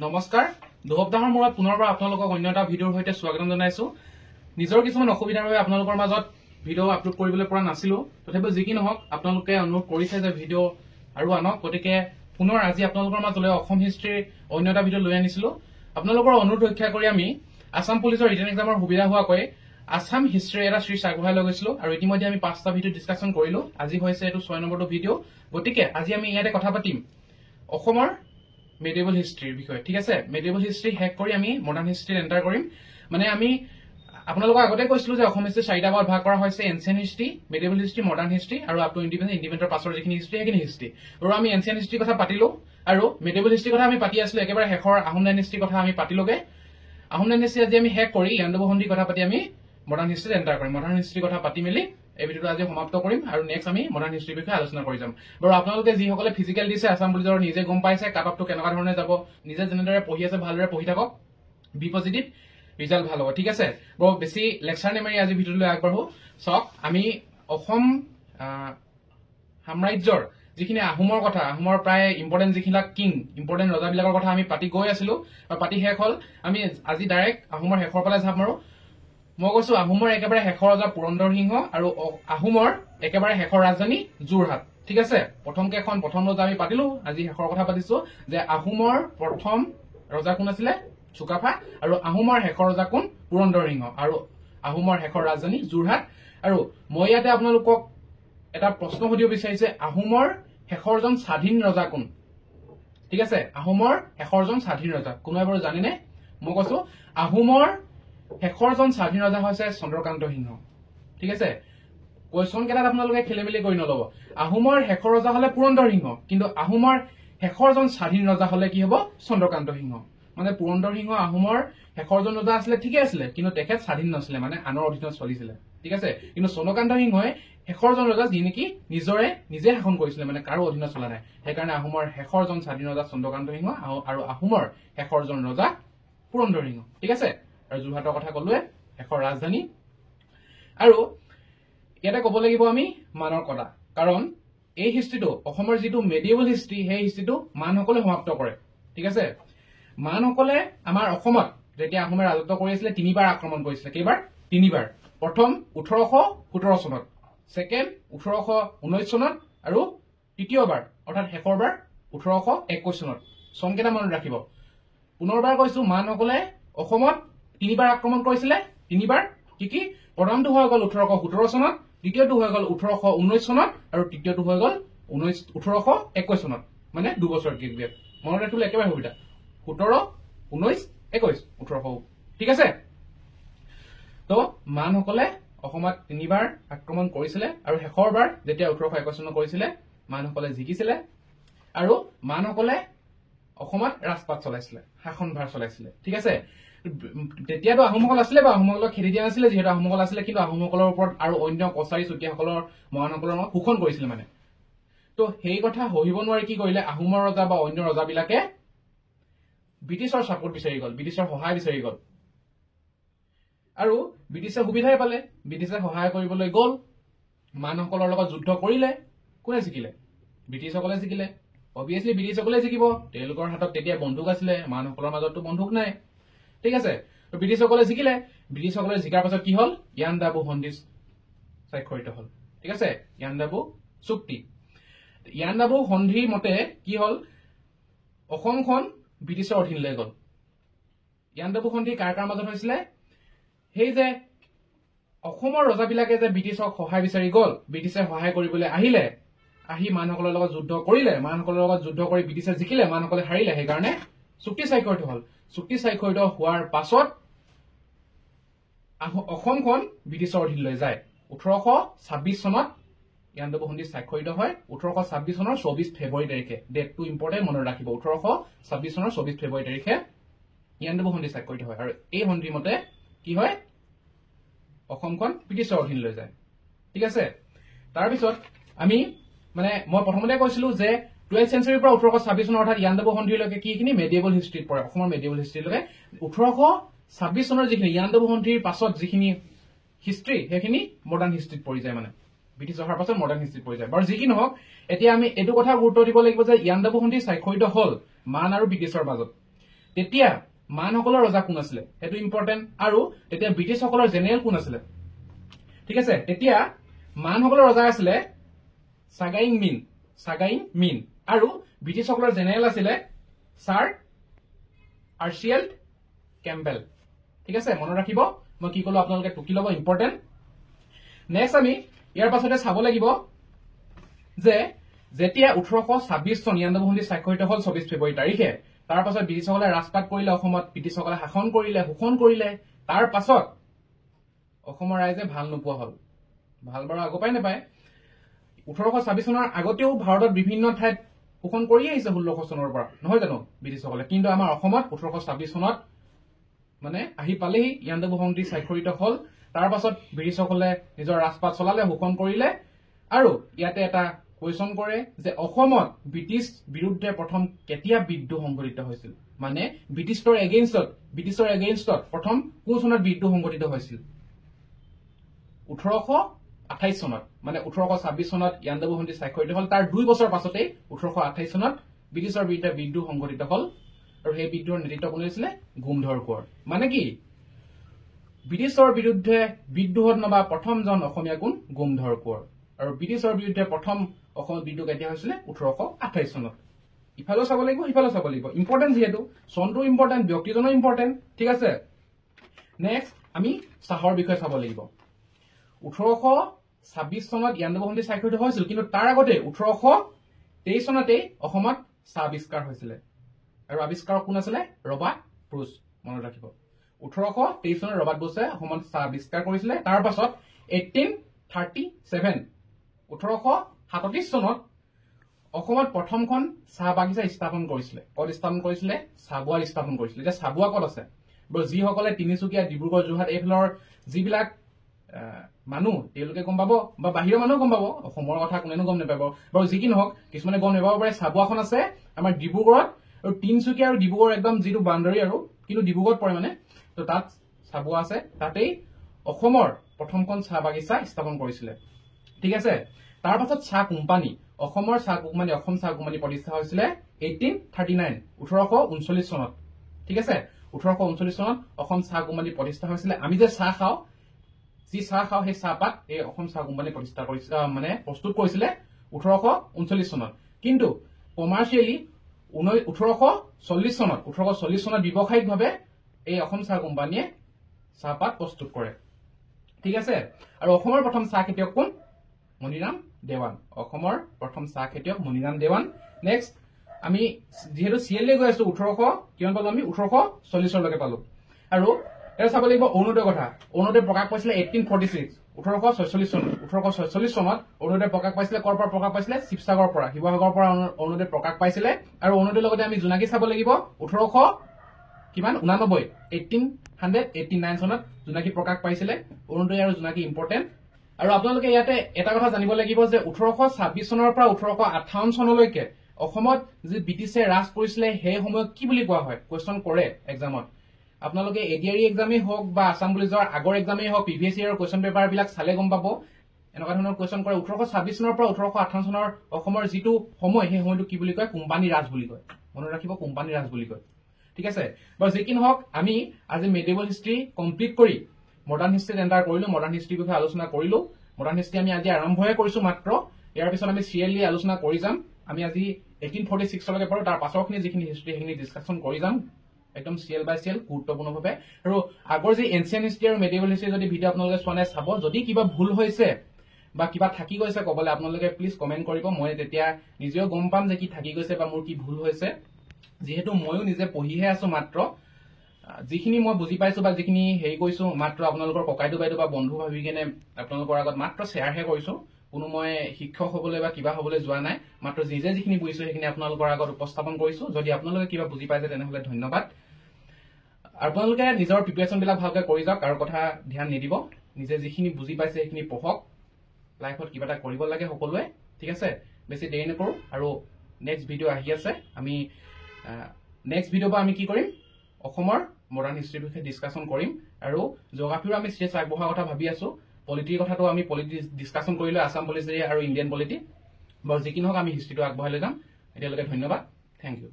নমস্কাৰ দুসপ্তাহৰ মূৰত পুনৰবাৰ আপোনালোকক অন্য এটা ভিডিঅ'ৰ সৈতে স্বাগতম জনাইছো নিজৰ কিছুমান অসুবিধাৰ বাবে আপোনালোকৰ মাজত ভিডিঅ' আপলোড কৰিবলৈ পৰা নাছিলো তথাপিও যি কি নহওক আপোনালোকে অনুৰোধ কৰিছে যে ভিডিঅ' আৰু আনক গতিকে পুনৰ আজি আপোনালোকৰ মাজলৈ অসম হিষ্ট্ৰীৰ অন্য এটা ভিডিঅ' লৈ আনিছিলো আপোনালোকৰ অনুৰোধ ৰক্ষা কৰি আমি আসাম পুলিচৰ ৰিটেন এক্সামৰ সুবিধা হোৱাকৈ আসাম হিষ্ট্ৰী এটা সিৰিজ আগবঢ়াই লৈ গৈছিলো আৰু ইতিমধ্যে আমি 5টা ভিডিঅ' ডিছকাশ্যন কৰিলো আজি হৈছে এইটো 6 নম্বৰটো ভিডিঅ' গতিকে আজি আমি ইয়াতে কথা পাতিম অসমৰ medieval history বিষয়ে ঠিক আছে medieval history হেক কৰি আমি modern history এন্টাৰ কৰিম মানে আমি আপোনালোকক আগতে কৈছিলো যে অসম হিষ্ট্ৰী চাৰিটা ভাগত ভাগ কৰা হৈছে ancient history medieval history modern history আৰু আপ টু ইন্ডিপেন্ডেন্টৰ পাছৰ যিখিনি হিষ্ট্ৰী সেইখিনি হিষ্ট্ৰী আৰু আমি এনচিয়েন্ট হিষ্ট্ৰী কথা পাতিলো আৰু medieval history কথা আমি পাতি আছিলো একেবাৰে শেষৰ আহোম ডাইনেষ্টি কথা আমি পাতিলোগে আহোম ডাইনেষ্টি আজি আমি হেক কৰি ইয়াণ্ডাবু সন্ধি কথা পাতি আমি modern history এন্টাৰ কৰিম modern history কথা পাতি মেলি এই ভিডিঅ'টো আজি সমাপ্ত কৰিম আৰু নেক্সট আমি মডাৰ্ণ হিষ্ট্ৰীৰ বিষয়ে আলোচনা কৰি যাম বাৰু আপোনালোকে যিসকলে ফিজিকেল দিছে আসাম পুলিচৰ নিজে গম পাইছে কাট অফটো কেনেকুৱা ধৰণে যাব নিজে যেনেদৰে পঢ়ি আছে ভালদৰে পঢ়ি থাকক বি পজিটিভ ৰিজাল্ট ভাল হ'ব ঠিক আছে বাৰু বেছি লেকচাৰ নেমাৰি আজি ভিডিঅ'লৈ আগবাঢ়ো চাওক আমি অসম সাম্ৰাজ্যৰ যিখিনি আহোমৰ কথা আহোমৰ প্ৰায় ইম্পৰ্টেণ্ট যিবিলাক কিং ইম্পৰ্টেণ্ট ৰজাবিলাকৰ কথা আমি পাতি গৈ আছিলো বা পাতি শেষ হ'ল আমি আজি ডাইৰেক্ট আহোমৰ শেষৰ ফালে ঝাপ মাৰো মই কৈছো আহোমৰ একেবাৰে শেষৰ ৰজা পুৰন্দৰ সিংহ আৰু আহোমৰ একেবাৰে শেষৰ ৰাজধানী যোৰহাট ঠিক আছে প্ৰথম ৰজা আমি পাতিলো আজি শেষৰ কথা পাতিছো যে আহোমৰ প্ৰথম ৰজা কোন আছিলে চুকাফা আৰু আহোমৰ শেষৰ ৰজা কোন পুৰন্দৰ সিংহ আৰু আহোমৰ শেষৰ ৰাজধানী যোৰহাট আৰু মই ইয়াতে আপোনালোকক এটা প্ৰশ্ন সুধিব বিচাৰিছে আহোমৰ শেষৰজন স্বাধীন ৰজা কোন ঠিক আছে আহোমৰ শেষৰজন স্বাধীন ৰজা কোনোবাই বাৰু জানেনে মই কৈছো আহোমৰ শেষৰজন স্বাধীন ৰজা হৈছে চন্দ্ৰকান্ত সিংহ ঠিক আছে কোৱেশ্যন কেইটাত আপোনালোকে খেলিমেলি কৰি নলব আহোমৰ শেষৰ ৰজা হলে পুৰন্দৰ সিংহ কিন্তু আহোমৰ শেষৰজন স্বাধীন ৰজা হলে কি হব চন্দ্ৰকান্ত সিংহ মানে পুৰন্দৰ সিংহ আহোমৰ শেষৰজন ৰজা আছিলে ঠিকে আছিলে কিন্তু তেখেত স্বাধীন নাছিলে মানে আনৰ অধীনত চলিছিলে ঠিক আছে কিন্তু চন্দ্ৰকান্ত সিংহই শেষৰজন ৰজা যি নেকি নিজে শাসন কৰিছিলে মানে কাৰো অধীনত চলা নাই সেইকাৰণে আহোমৰ শেষৰজন স্বাধীন ৰজা চন্দ্ৰকান্ত সিংহ আৰু আহোমৰ শেষৰজন ৰজা পুৰন্দৰ সিংহ ঠিক আছে আৰু যোৰহাটৰ কথা কলোৱে শেষৰ ৰাজধানী আৰু ইয়াতে ক'ব লাগিব আমি মানৰ কথা কাৰণ এই হিষ্ট্ৰীটো অসমৰ যিটো মেডিয়েবল হিষ্ট্ৰী সেই হিষ্ট্ৰীটো মানসকলে সমাপ্ত কৰে ঠিক আছে মানসকলে আমাৰ অসমত যেতিয়া আহোমে ৰাজত্ব কৰি আছিলে তিনিবাৰ আক্ৰমণ কৰিছিলে কেইবাৰ তিনিবাৰ প্ৰথম 1817 চনত ছেকেণ্ড 1819 চনত আৰু তৃতীয়বাৰ অৰ্থাৎ শেষৰবাৰ 1821 চনত চনকেইটা মনত ৰাখিব পুনৰবাৰ কৈছো মানসকলে অসমত তিনিবাৰ আক্ৰমণ কৰিছিলে তিনিবাৰ কি প্ৰথমটো হৈ গ'ল 1817 চনত দ্বিতীয়টো হৈ গ'ল 1819 চনত আৰু তৃতীয়টো হৈ গ'ল 1821 চনত মানে দুবছৰ গেপ মনত ৰাখিলে একেবাৰে সুবিধা 17 19 21 18 ঠিক আছে তো মানসকলে অসমত তিনিবাৰ আক্ৰমণ কৰিছিলে আৰু শেষৰবাৰ যেতিয়া 1821 চনত কৰিছিলে মানসকলে জিকিছিলে আৰু মানসকলে অসমত ৰাজপাট চলাইছিলে শাসনভাৰ চলাইছিলে ঠিক আছে তেতিয়াতো আহোমসকল আছিলে বা আহোমসকলক খেদি দিয়া নাছিলে যিহেতু আহোমসকল আছিলে কিন্তু আহোমসকলৰ ওপৰত আৰু অন্য কছাৰী চুতীয়াসকলৰ মহানসকলৰ লগত শোষণ কৰিছিলে মানে তো সেই কথা সহিব নোৱাৰি কি কৰিলে আহোমৰ ৰজা বা অন্য ৰজাবিলাকে ব্ৰিটিছৰ ছাপোৰ্ট বিচাৰি গ'ল ব্ৰিটিছৰ সহায় বিচাৰি গ'ল আৰু ব্ৰিটিছে সুবিধাই পালে ব্ৰিটিছে সহায় কৰিবলৈ গ'ল মানসকলৰ লগত যুদ্ধ কৰিলে কোনে জিকিলে ব্ৰিটিছসকলে জিকিলে অবভিয়াছলি ব্ৰিটিছসকলে জিকিব তেওঁলোকৰ হাতত তেতিয়া বন্দুক আছিলে মানসকলৰ মাজততো বন্দুক নাই ঠিক আছে ব্ৰিটিছসকলে জিকিলে ব্ৰিটিছসকলে জিকাৰ পাছত কি হল ইয়াণ্ডাবু সন্ধি স্বাক্ষৰিত হল ঠিক আছে ইয়াণ্ডাবু চুক্তি ইয়াণ্ডাবু সন্ধিৰ মতে কি হল অসমখন ব্ৰিটিছৰ অধীনলৈ গ'ল ইয়াণ্ডাবু সন্ধি কাৰ কাৰ মাজত হৈছিলে সেই যে অসমৰ ৰজাবিলাকে যে ব্ৰিটিছক সহায় বিচাৰি গ'ল ব্ৰিটিছে সহায় কৰিবলৈ আহিলে আহি মানসকলৰ লগত যুদ্ধ কৰিলে মানসকলৰ লগত যুদ্ধ কৰি ব্ৰিটিছে জিকিলে মানসকলে হাৰিলে সেইকাৰণে চুক্তি স্বাক্ষৰিত হল চুক্তি স্বাক্ষৰিত হোৱাৰ পাছত অসমখন ব্ৰিটিছৰ অধীনলৈ যায় 1826 চনত ইয়াণ্ডাবু সন্ধি স্বাক্ষৰিত হয় 1826 চনৰ 24 ফেব্ৰুৱাৰী তাৰিখে ডেটটো ইম্পৰ্টেণ্ট মনত ৰাখিব 1826 চনৰ 24 ফেব্ৰুৱাৰী তাৰিখে ইয়াণ্ডাবু সন্ধি স্বাক্ষৰিত হয় আৰু এই সন্ধিৰ মতে কি হয় অসমখন ব্ৰিটিছৰ অধীনলৈ যায় ঠিক আছে তাৰপিছত আমি মানে মই প্ৰথমতে কৈছিলো যে 12th centuryৰ পৰা 1826 চনৰ অৰ্থাৎ ইয়াণ্ডাবু সন্ধিলৈকে কিখিনি মেডিয়েবল হিষ্ট্ৰীত পৰে অসমৰ মেডিয়েবল হিষ্ট্ৰীলৈকে 1826 চনৰ যিখিনি ইয়াণ্ডাবু সন্ধিৰ পাছত যিখিনি হিষ্ট্ৰী সেইখিনি মডাৰ্ণ হিষ্ট্ৰীত পৰি যায় মানে ব্ৰিটিছ অহাৰ পাছত মডাৰ্ণ হিষ্ট্ৰীত পৰি যায় বাৰু যি কি নহওক এতিয়া আমি এইটো কথা গুৰুত্ব দিব লাগিব যে ইয়াণ্ডাবু সন্ধি স্বাক্ষৰিত হল মান আৰু ব্ৰিটিছৰ মাজত তেতিয়া মানসকলৰ ৰজা কোন আছিলে সেইটো ইম্পৰ্টেণ্ট আৰু তেতিয়া ব্ৰিটিছসকলৰ জেনেৰেল কোন আছিলে ঠিক আছে তেতিয়া মানসকলৰ ৰজা আছিলে সাগাইং মিন আৰু ব্ৰিটিছসকলৰ জেনেৰেল আছিলে ছাৰ আৰ্চিয়েল্ড কেম্পবেল ঠিক আছে মনত ৰাখিব মই কি কলো আপোনালোকে টুকি ল'ব ইম্পৰ্টেণ্ট নেক্সট আমি ইয়াৰ পাছতে চাব লাগিব যে যেতিয়া 1826 চন 99 সন্ধি স্বাক্ষৰিত হল 24 ফেব্ৰুৱাৰী তাৰিখে তাৰ পাছত ব্ৰিটিছসকলে ৰাজপাট কৰিলে অসমত ব্ৰিটিছসকলে শাসন কৰিলে শোষণ কৰিলে তাৰ পাছত অসমৰ ৰাইজে ভাল নোপোৱা হল ভাল বাৰু আগৰ পৰাই নাপায় 1826 চনৰ আগতেও ভাৰতত বিভিন্ন ঠাইত শোষণ কৰি আহিছে 1600 চনৰ পৰা নহয় জানো ব্ৰিটিছসকলে কিন্তু আমাৰ অসমত 1826 চনত মানে আহি পালেহি 99 সন্ধি স্বাক্ষৰিত হল তাৰ পাছত ব্ৰিটিছসকলে নিজৰ ৰাজপাট চলালে শোষণ কৰিলে আৰু ইয়াতে এটা কুৱেশ্যন কৰে যে অসমত ব্ৰিটিছ বিৰুদ্ধে প্ৰথম কেতিয়া বিদ্ৰোহ সংঘটিত হৈছিল মানে ব্ৰিটিছৰ এগেইনষ্টত প্ৰথম কোন চনত বিদ্ৰোহ সংঘটিত হৈছিল 1828 চনত মানে 1826 চনত 99 সন্ধি স্বাক্ষৰিত হল তাৰ 2 বছৰ পাছতে 1828 চনত ব্ৰিটিছৰ বিৰুদ্ধে বিদ্ৰোহ সংঘটিত হল আৰু সেই বিদ্ৰোহৰ নেতৃত্ব কোনে লৈছিলে গোমধৰ কোঁৱৰ মানে কি ব্ৰিটিছৰ বিৰুদ্ধে বিদ্ৰোহত নবা প্ৰথমজন অসমীয়া কোন গোমধৰ কোঁৱৰ আৰু ব্ৰিটিছৰ বিৰুদ্ধে প্ৰথম অসমত বিদ্ৰোহ কেতিয়া হৈছিলে 1828 চনত ইফালেও চাব লাগিব সিফালেও চাব লাগিব ইম্পৰ্টেণ্ট যিহেতু চনটো ইম্পৰ্টেণ্ট ব্যক্তিজনো ইম্পৰ্টেণ্ট ঠিক আছে নেক্সট আমি চাহৰ বিষয়ে চাব লাগিব 1826 চনত 99 সন্ধি স্বাক্ষৰিত হৈছিল কিন্তু তাৰ আগতে 1823 চনতে অসমত চাহ আৱিষ্কাৰ হৈছিলে আৰু আৱিষ্কাৰক কোন আছিলে ৰবাৰ্ট ব্ৰুচ মনত ৰাখিব 1823 চনত ৰবাৰ্ট ব্ৰুচে অসমত চাহ আৱিষ্কাৰ কৰিছিলে তাৰ পাছত 1837 চনত অসমত প্ৰথমখন চাহ বাগিচা স্থাপন কৰিছিলে কত স্থাপন কৰিছিলে চাবুৱাত স্থাপন কৰিছিলে এতিয়া চাবুৱা কত আছে বাৰু যিসকলে তিনিচুকীয়া ডিব্ৰুগড় যোৰহাট এইফালৰ যিবিলাক মানুহ তেওঁলোকে গম পাব বা বাহিৰৰ মানুহ গম পাব অসমৰ কথা কোনেনো গম নাপাব বাৰু যি কি নহওক কিছুমানে গম নাপাব পাৰে চাবুৱাখন আছে আমাৰ ডিব্ৰুগড়ত আৰু তিনিচুকীয়া আৰু ডিব্ৰুগড় একদম যিটো বাউণ্ডাৰী আৰু কিন্তু ডিব্ৰুগড়ত পৰে মানে তো তাত চাবুৱা আছে তাতেই অসমৰ প্ৰথমখন চাহ বাগিচা স্থাপন কৰিছিলে ঠিক আছে তাৰ পাছত চাহ কোম্পানী অসমৰ চাহ কোম্পানী অসম চাহ কোম্পানী প্ৰতিষ্ঠা হৈছিলে 1839 চনত ঠিক আছে 1839 চনত অসম চাহ কোম্পানী প্ৰতিষ্ঠা হৈছিলে আমি যে চাহ খাওঁ যি চাহ খাওঁ সেই চাহপাত এই অসম চাহ কোম্পানী প্ৰতিষ্ঠা কৰিছিল মানে প্ৰস্তুত কৰিছিলে 1839 চনত কিন্তু কমাৰ্চিয়েলি 1840 চনত ব্যৱসায়িকভাৱে এই অসম চাহ কোম্পানীয়ে চাহপাত প্ৰস্তুত কৰে ঠিক আছে আৰু অসমৰ প্ৰথম চাহ খেতিয়ক কোন মণিৰাম দেৱান অসমৰ প্ৰথম চাহ খেতিয়ক মণিৰাম দেৱান নেক্সট আমি যেহেতু সিএল গৈ আছো 1800 কিমান পালো আমি 1840 লৈকে পালো আৰু এটা চাব লাগিব অৰুণোদয়ৰ কথা অৰুণোদয় প্ৰকাশ পাইছিলে 1846 চনত অৰুণোদয় প্ৰকাশ পাইছিলে কৰ পৰা প্ৰকাশ পাইছিলে শিৱসাগৰৰ পৰা শিৱসাগৰৰ পৰা অৰুণোদয় প্ৰকাশ পাইছিলে আৰু অৰুণোদয়ৰ লগতে আমি জোনাকী চাব লাগিব 1889 চনত জোনাকী প্ৰকাশ পাইছিলে অৰুণোদয় আৰু জোনাকী ইম্পৰ্টেণ্ট আৰু আপোনালোকে ইয়াতে এটা কথা জানিব লাগিব যে 1826 চনৰ পৰা 1858 চনলৈকে অসমত যে ব্ৰিটিছে ৰাজ কৰিছিলে সেই সময়ত কি বুলি কোৱা হয় কুৱেশ্যন কৰে এক্সামত আপোনালোকে এডিআৰই এক্সামেই হওক বা আসাম পুলিচৰ আগৰ এক্সামেই হওক প্ৰিভিয়াছ ইয়াৰৰ কুৱেশ্যন পেপাৰ বিলাক চালে গম পাব এনেকুৱা ধৰণৰ কুৱেশ্যন কৰে 1826 চনৰ পৰা 1858 চনৰ অসমৰ যিটো সময় সেই সময়টো কি বুলি কয় কোম্পানী ৰাজ বুলি কয় মনত ৰাখিব কোম্পানী ৰাজ বুলি কয় ঠিক আছে বাৰু যি কি নহওক আমি আজি মেডিয়েবল হিষ্ট্ৰী কমপ্লিট কৰি মডাৰ্ণ হিষ্ট্ৰীত এণ্টাৰ কৰিলো মডাৰ্ণ হিষ্ট্ৰীৰ বিষয়ে আলোচনা কৰিলো মডাৰ্ণ হিষ্ট্ৰী আমি আজি আৰম্ভহে কৰিছো মাত্ৰ ইয়াৰ পিছত আমি সিৰিয়েলি আলোচনা কৰি যাম আমি আজি 1846 লৈকে পাৰো তাৰ পাছৰখিনি যিখিনি হিষ্ট্ৰী সেইখিনি ডিছকাশ্যন কৰি যাম একদম সিএল বাই সিএল গুৰুত্বপূৰ্ণভাৱে আৰু আগৰ যি এনচিয়েন্ট হিষ্ট্ৰী আৰু মেডিয়েবল হিষ্ট্ৰী যদি ভিডিঅ' আপোনালোকে চোৱা নাই চাব যদি কিবা ভুল হৈছে বা কিবা থাকি গৈছে ক'বলৈ আপোনালোকে প্লিজ কমেণ্ট কৰিব মই তেতিয়া নিজেও গম পাম যে কি থাকি গৈছে বা মোৰ কি ভুল হৈছে যিহেতু ময়ো নিজে পঢ়িহে আছো মাত্ৰ যিখিনি মই বুজি পাইছো বা যিখিনি হেৰি কৰিছো মাত্ৰ আপোনালোকৰ ককাইদেউ বাইদেউ বা বন্ধু ভাবি কেনে আপোনালোকৰ আগত মাত্ৰ শ্বেয়াৰহে কৰিছো কোনো মই শিক্ষক হ'বলৈ বা কিবা হ'বলৈ যোৱা নাই মাত্ৰ যিখিনি বুজিছো সেইখিনি আপোনালোকৰ আগত উপস্থাপন কৰিছো যদি আপোনালোকে কিবা বুজি পাইছে তেনেহ'লে ধন্যবাদ আপোনালোকে নিজৰ প্ৰিপাৰেচন বিলাক ভালকৈ কৰি যাওক আৰু কথা ধ্যান নিদিব নিজে যিখিনি বুজি পাইছে সেইখিনি পঢ়ক লাইফত কিবা এটা কৰিব লাগে সকলোৱে ঠিক আছে বেছি দেৰি নকৰো আৰু নেক্সট ভিডিঅ' আহি আছে আমি নেক্সট ভিডিঅ' পৰা আমি কি কৰিম অসমৰ মডাৰ্ণ হিষ্ট্ৰীৰ বিষয়ে ডিছকাশ্যন কৰিম আৰু জিঅ'গ্ৰাফীৰো আমি ষ্টেজ আগবঢ়াৰ কথা ভাবি আছো পলিটিৰ কথাটো আমি পলিটি ডিছকাশ্যন কৰিলো আছাম পলিটি আৰু ইণ্ডিয়ান পলিটি বাৰু যি কি নহওক আমি হিষ্ট্ৰীটো আগবঢ়াই লৈ যাম এতিয়ালৈকে ধন্যবাদ থেংক ইউ